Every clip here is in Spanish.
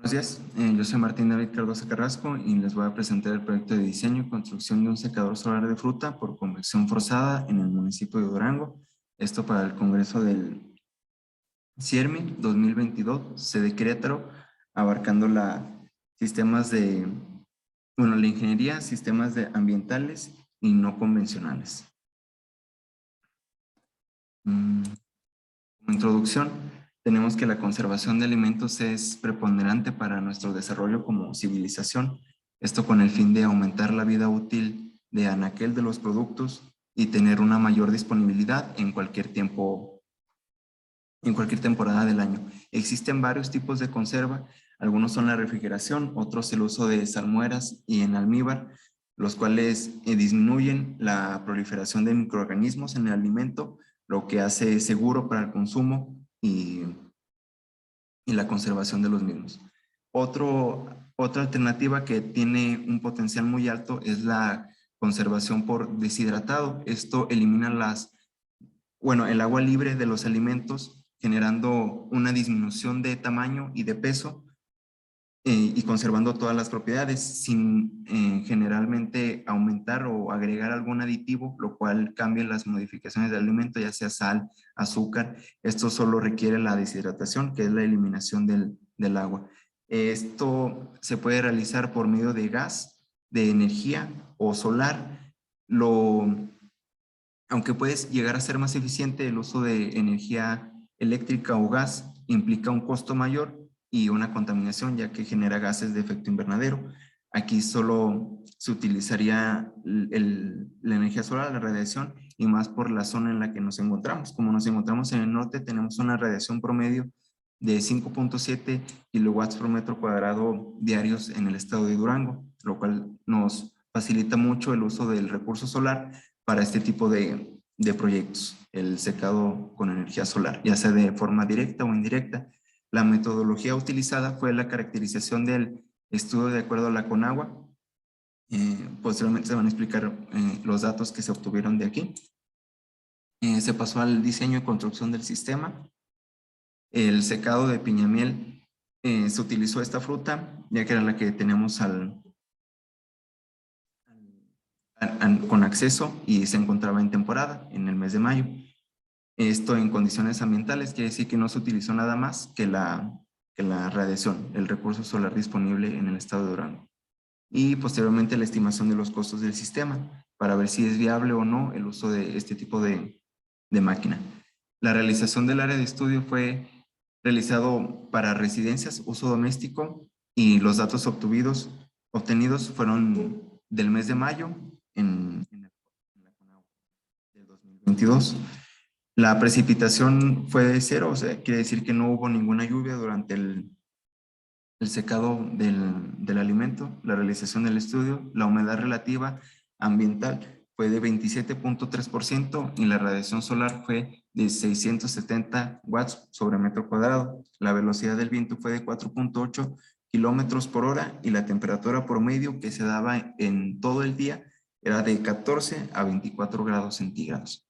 Buenos días, yo soy Martín David Cardoso Carrasco y les voy a presentar el proyecto de diseño y construcción de un secador solar de fruta por convección forzada en el municipio de Durango. Esto para el Congreso del CIERMI 2022, sede Querétaro, abarcando la ingeniería, sistemas ambientales y no convencionales. Como introducción, tenemos que la conservación de alimentos es preponderante para nuestro desarrollo como civilización, esto con el fin de aumentar la vida útil de anaquel de los productos y tener una mayor disponibilidad en cualquier tiempo, en cualquier temporada del año. Existen varios tipos de conserva, algunos son la refrigeración, otros el uso de salmueras y en almíbar, los cuales disminuyen la proliferación de microorganismos en el alimento, lo que hace seguro para el consumo y la conservación de los mismos. Otra alternativa que tiene un potencial muy alto es la conservación por deshidratado. Esto elimina el agua libre de los alimentos, generando una disminución de tamaño y de peso, y conservando todas las propiedades sin generalmente aumentar o agregar algún aditivo, lo cual cambia las modificaciones del alimento, ya sea sal, azúcar. Esto solo requiere la deshidratación, que es la eliminación del agua. Esto se puede realizar por medio de gas, de energía o solar. Aunque puede llegar a ser más eficiente, el uso de energía eléctrica o gas implica un costo mayor y una contaminación, ya que genera gases de efecto invernadero. Aquí solo se utilizaría la energía solar, la radiación, y más por la zona en la que nos encontramos. Como nos encontramos en el norte, tenemos una radiación promedio de 5.7 kilowatts por metro cuadrado diarios en el estado de Durango, lo cual nos facilita mucho el uso del recurso solar para este tipo de proyectos, el secado con energía solar, ya sea de forma directa o indirecta. La metodología utilizada fue la caracterización del estudio de acuerdo a la Conagua. Posteriormente se van a explicar los datos que se obtuvieron de aquí. Se pasó al diseño y construcción del sistema. El secado de piñamiel, se utilizó esta fruta, ya que era la que tenemos con acceso y se encontraba en temporada, en el mes de mayo. Esto en condiciones ambientales quiere decir que no se utilizó nada más que la radiación, el recurso solar disponible en el estado de Durango. Y posteriormente la estimación de los costos del sistema para ver si es viable o no el uso de este tipo de máquina. La realización del área de estudio fue realizado para residencias, uso doméstico, y los datos obtenidos fueron del mes de mayo en la Conagua del 2022. La precipitación fue de cero, o sea, quiere decir que no hubo ninguna lluvia durante el secado del alimento. La realización del estudio, la humedad relativa ambiental fue de 27.3% y la radiación solar fue de 670 watts sobre metro cuadrado. La velocidad del viento fue de 4.8 kilómetros por hora y la temperatura promedio que se daba en todo el día era de 14 a 24 grados centígrados.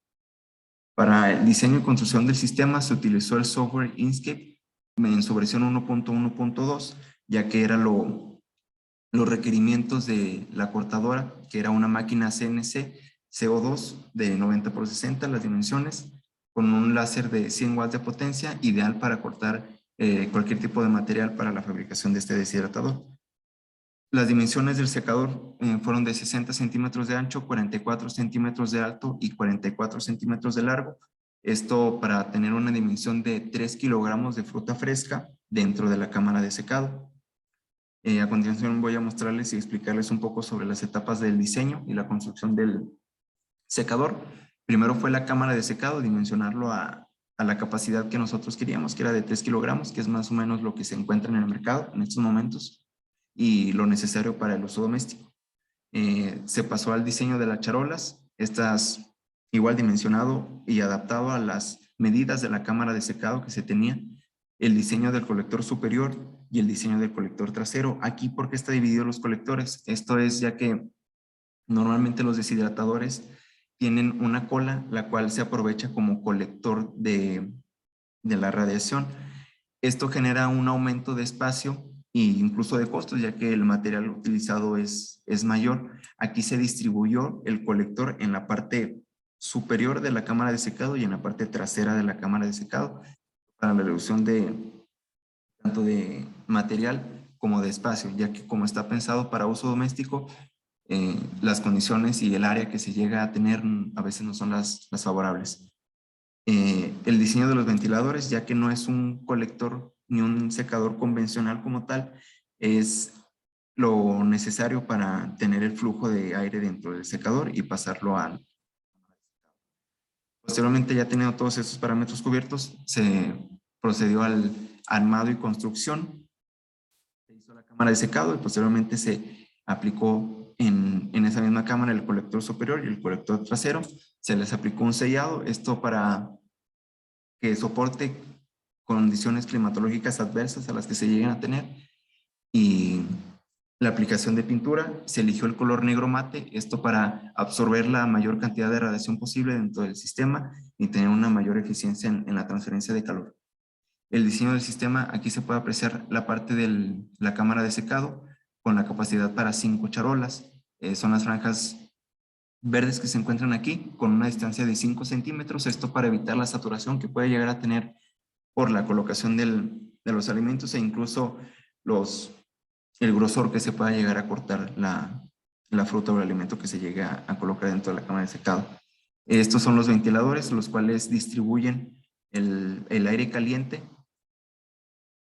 Para el diseño y construcción del sistema se utilizó el software Inkscape en su versión 1.1.2, ya que eran los requerimientos de la cortadora, que era una máquina CNC CO2 de 90x60, las dimensiones, con un láser de 100 watts de potencia, ideal para cortar cualquier tipo de material para la fabricación de este deshidratador. Las dimensiones del secador fueron de 60 centímetros de ancho, 44 centímetros de alto y 44 centímetros de largo. Esto para tener una dimensión de 3 kilogramos de fruta fresca dentro de la cámara de secado. A continuación voy a mostrarles y explicarles un poco sobre las etapas del diseño y la construcción del secador. Primero fue la cámara de secado, dimensionarlo a la capacidad que nosotros queríamos, que era de 3 kilogramos, que es más o menos lo que se encuentra en el mercado en estos momentos, y lo necesario para el uso doméstico. Se pasó al diseño de las charolas, estas igual dimensionado y adaptado a las medidas de la cámara de secado que se tenía, el diseño del colector superior y el diseño del colector trasero. Aquí, ¿por qué está dividido los colectores? Esto es ya que normalmente los deshidratadores tienen una cola, la cual se aprovecha como colector de la radiación. Esto genera un aumento de espacio incluso de costos, ya que el material utilizado es mayor. Aquí se distribuyó el colector en la parte superior de la cámara de secado y en la parte trasera de la cámara de secado para la reducción de tanto de material como de espacio, ya que como está pensado para uso doméstico, las condiciones y el área que se llega a tener a veces no son las favorables. El diseño de los ventiladores, ya que no es un colector ni un secador convencional como tal, es lo necesario para tener el flujo de aire dentro del secador y pasarlo al... Posteriormente, ya teniendo todos esos parámetros cubiertos, se procedió al armado y construcción. Se hizo la cámara de secado y posteriormente se aplicó en esa misma cámara el colector superior y el colector trasero. Se les aplicó un sellado, esto para que soporte condiciones climatológicas adversas a las que se lleguen a tener. Y la aplicación de pintura, se eligió el color negro mate, esto para absorber la mayor cantidad de radiación posible dentro del sistema y tener una mayor eficiencia en la transferencia de calor. El diseño del sistema, aquí se puede apreciar la parte de la cámara de secado con la capacidad para 5 charolas. Son las franjas verdes que se encuentran aquí con una distancia de 5 centímetros, esto para evitar la saturación que puede llegar a tener por la colocación de los alimentos e incluso el grosor que se pueda llegar a cortar la fruta o el alimento que se llegue a colocar dentro de la cámara de secado. Estos son los ventiladores, los cuales distribuyen el aire caliente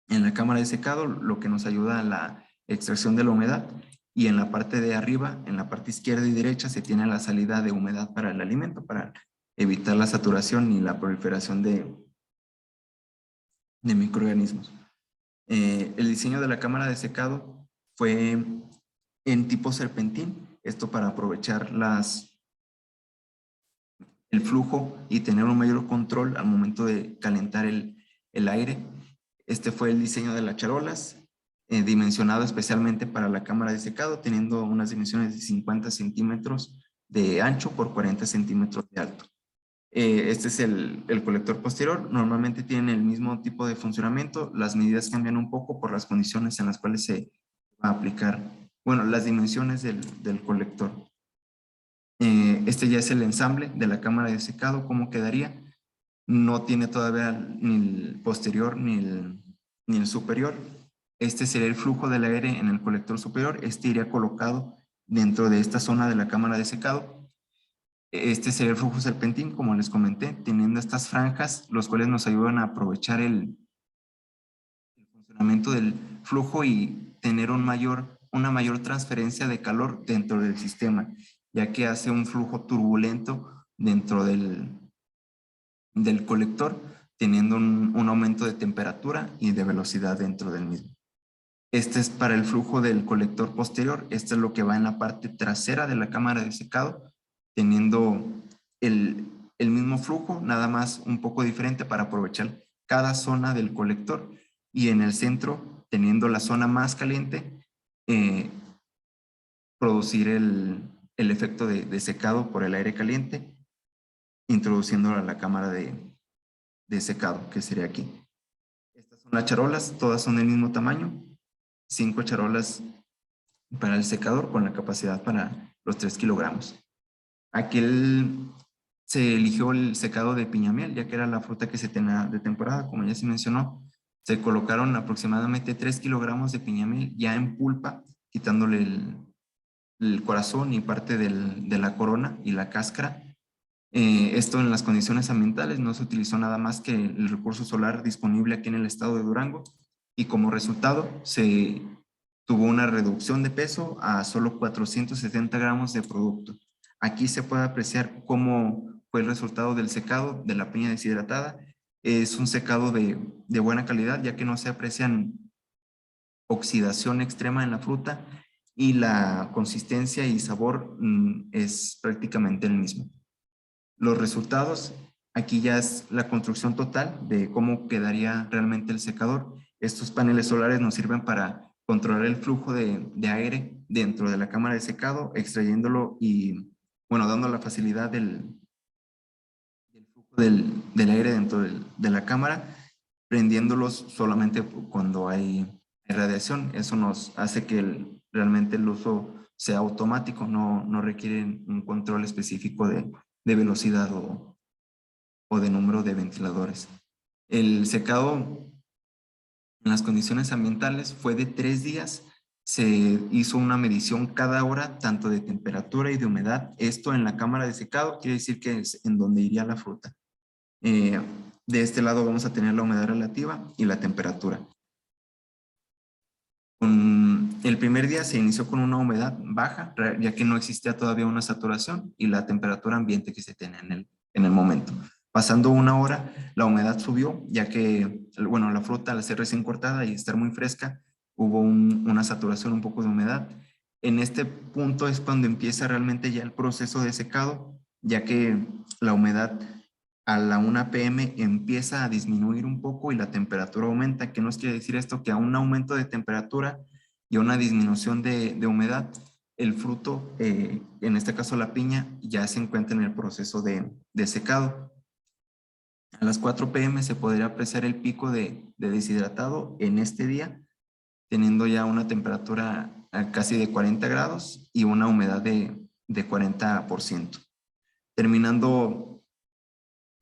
en la cámara de secado, lo que nos ayuda a la extracción de la humedad. Y en la parte de arriba, en la parte izquierda y derecha, se tiene la salida de humedad para el alimento, para evitar la saturación y la proliferación de microorganismos. El diseño de la cámara de secado fue en tipo serpentín, esto para aprovechar el flujo y tener un mayor control al momento de calentar el aire. Este fue el diseño de las charolas, dimensionado especialmente para la cámara de secado, teniendo unas dimensiones de 50 centímetros de ancho por 40 centímetros de alto. Este es el colector posterior. Normalmente tienen el mismo tipo de funcionamiento. Las medidas cambian un poco por las condiciones en las cuales se va a aplicar, bueno, las dimensiones del colector. Este ya es el ensamble de la cámara de secado. ¿Cómo quedaría? No tiene todavía ni el posterior ni el superior. Este sería el flujo del aire en el colector superior. Este iría colocado dentro de esta zona de la cámara de secado. Este sería el flujo serpentín, como les comenté, teniendo estas franjas, los cuales nos ayudan a aprovechar el funcionamiento del flujo y tener una mayor transferencia de calor dentro del sistema, ya que hace un flujo turbulento dentro del colector, teniendo un aumento de temperatura y de velocidad dentro del mismo. Este es para el flujo del colector posterior. Este es lo que va en la parte trasera de la cámara de secado, teniendo el mismo flujo, nada más un poco diferente para aprovechar cada zona del colector. Y en el centro, teniendo la zona más caliente, producir el efecto de secado por el aire caliente, introduciéndolo a la cámara de secado, que sería aquí. Estas son las charolas, todas son del mismo tamaño. 5 charolas para el secador con la capacidad para los 3 kilogramos. Aquí se eligió el secado de piñamiel, ya que era la fruta que se tenía de temporada, como ya se mencionó. Se colocaron aproximadamente 3 kilogramos de piñamiel ya en pulpa, quitándole el corazón y parte de la corona y la cáscara. Esto en las condiciones ambientales no se utilizó nada más que el recurso solar disponible aquí en el estado de Durango y como resultado se tuvo una reducción de peso a solo 470 gramos de producto. Aquí se puede apreciar cómo fue el resultado del secado de la piña deshidratada. Es un secado de buena calidad, ya que no se aprecian oxidación extrema en la fruta y la consistencia y sabor es prácticamente el mismo. Los resultados, aquí ya es la construcción total de cómo quedaría realmente el secador. Estos paneles solares nos sirven para controlar el flujo de aire dentro de la cámara de secado, extrayéndolo y, bueno, dando la facilidad del flujo del aire dentro de la cámara, prendiéndolos solamente cuando hay radiación. Eso nos hace que realmente el uso sea automático, no requiere un control específico de velocidad o de número de ventiladores. El secado en las condiciones ambientales fue de 3 días. Se hizo una medición cada hora, tanto de temperatura y de humedad. Esto en la cámara de secado quiere decir que es en donde iría la fruta. De este lado vamos a tener la humedad relativa y la temperatura. El primer día se inició con una humedad baja, ya que no existía todavía una saturación, y la temperatura ambiente que se tenía en el momento. Pasando una hora, la humedad subió, ya que, bueno, la fruta al ser recién cortada y estar muy fresca, hubo una saturación, un poco de humedad. En este punto es cuando empieza realmente ya el proceso de secado, ya que la humedad a la 1 p.m. empieza a disminuir un poco y la temperatura aumenta. ¿Qué nos quiere decir esto? Que a un aumento de temperatura y a una disminución de humedad, el fruto, en este caso la piña, ya se encuentra en el proceso de secado. A las 4 p.m. se podría apreciar el pico de deshidratado en este día, teniendo ya una temperatura casi de 40 grados y una humedad de 40%. Terminando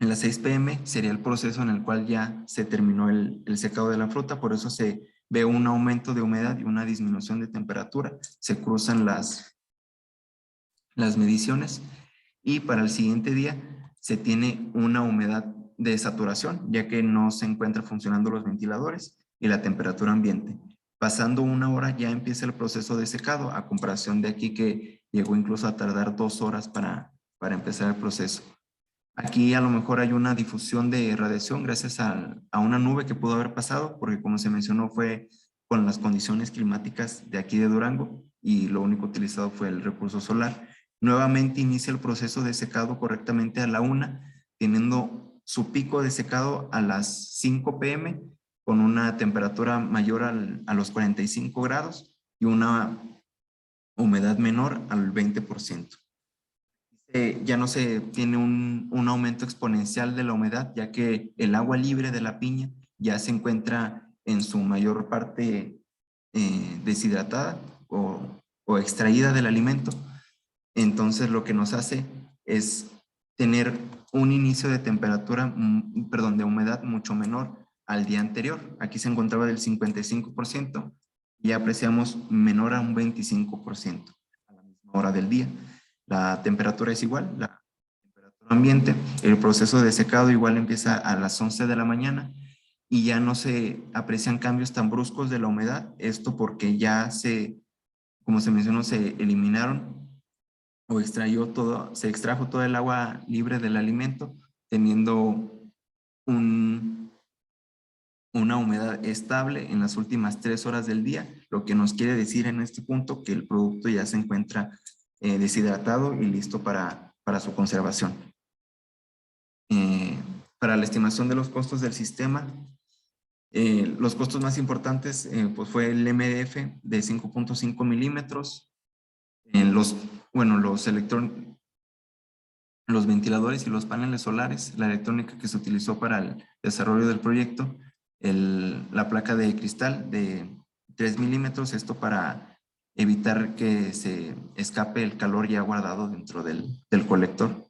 en las 6 p.m. sería el proceso en el cual ya se terminó el secado de la fruta, por eso se ve un aumento de humedad y una disminución de temperatura. Se cruzan las mediciones y para el siguiente día se tiene una humedad de saturación, ya que no se encuentran funcionando los ventiladores y la temperatura ambiente. Pasando una hora ya empieza el proceso de secado, a comparación de aquí que llegó incluso a tardar 2 horas para empezar el proceso. Aquí a lo mejor hay una difusión de radiación gracias a una nube que pudo haber pasado, porque como se mencionó fue con las condiciones climáticas de aquí de Durango y lo único utilizado fue el recurso solar. Nuevamente inicia el proceso de secado correctamente a la 1, teniendo su pico de secado a las 5 p.m. con una temperatura mayor a los 45 grados y una humedad menor al 20%. Ya no se tiene un aumento exponencial de la humedad, ya que el agua libre de la piña ya se encuentra en su mayor parte deshidratada o extraída del alimento. Entonces lo que nos hace es tener un inicio de temperatura, perdón, de humedad mucho menor al día anterior. Aquí se encontraba del 55% y apreciamos menor a un 25% a la misma hora del día. La temperatura es igual, la temperatura ambiente. El proceso de secado igual empieza a las 11 de la mañana y ya no se aprecian cambios tan bruscos de la humedad. Esto porque ya como se mencionó, se eliminaron o se extrajo todo el agua libre del alimento, teniendo una humedad estable en las últimas 3 horas del día, lo que nos quiere decir en este punto que el producto ya se encuentra deshidratado y listo para su conservación. Para la estimación de los costos del sistema, los costos más importantes pues fue el MDF de 5.5 milímetros, los ventiladores y los paneles solares, la electrónica que se utilizó para el desarrollo del proyecto, la placa de cristal de 3 milímetros, esto para evitar que se escape el calor ya guardado dentro del colector.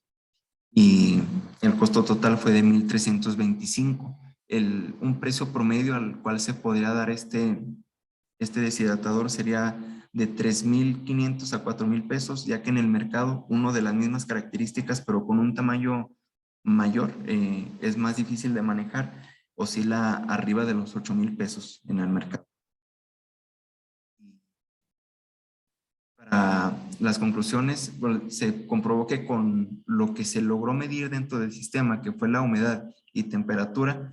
Y el costo total fue de 1,325. Un precio promedio al cual se podría dar este deshidratador sería de 3,500 a 4,000 pesos, ya que en el mercado uno de las mismas características, pero con un tamaño mayor, es más difícil de manejar, oscila arriba de los 8,000 pesos en el mercado. Para las conclusiones, se comprobó que con lo que se logró medir dentro del sistema, que fue la humedad y temperatura,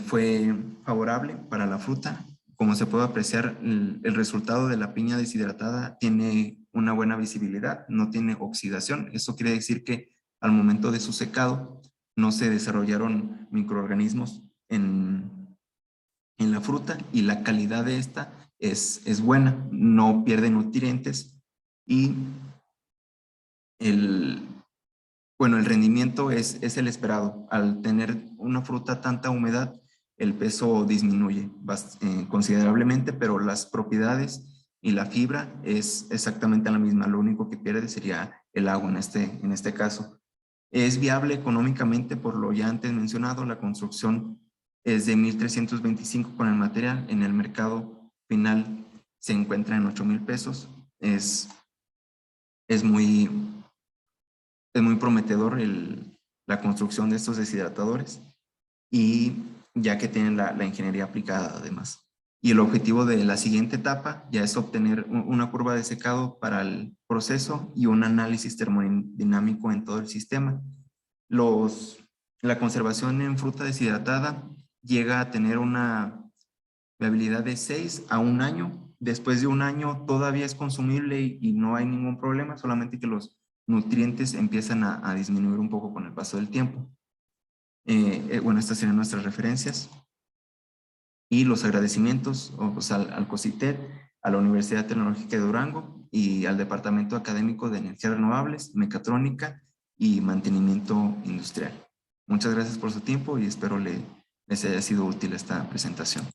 fue favorable para la fruta. Como se puede apreciar, el resultado de la piña deshidratada tiene una buena visibilidad, no tiene oxidación. Eso quiere decir que al momento de su secado no se desarrollaron microorganismos en la fruta y la calidad de esta es buena, no pierde nutrientes y el rendimiento es el esperado. Al tener una fruta tanta humedad, el peso disminuye considerablemente, pero las propiedades y la fibra es exactamente la misma. Lo único que pierde sería el agua en este caso. Es viable económicamente por lo ya antes mencionado. La construcción es de 1,325 con el material. En el mercado final se encuentra en 8,000 pesos. Es muy prometedor la construcción de estos deshidratadores, y ya que tienen la ingeniería aplicada además. Y el objetivo de la siguiente etapa ya es obtener una curva de secado para el proceso y un análisis termodinámico en todo el sistema. La conservación en fruta deshidratada llega a tener una viabilidad de 6 a 1 año. Después de 1 año todavía es consumible y no hay ningún problema, solamente que los nutrientes empiezan a disminuir un poco con el paso del tiempo. Bueno, estas serían nuestras referencias y los agradecimientos al COSITED, a la Universidad Tecnológica de Durango y al Departamento Académico de Energías Renovables, Mecatrónica y Mantenimiento Industrial. Muchas gracias por su tiempo y espero les haya sido útil esta presentación.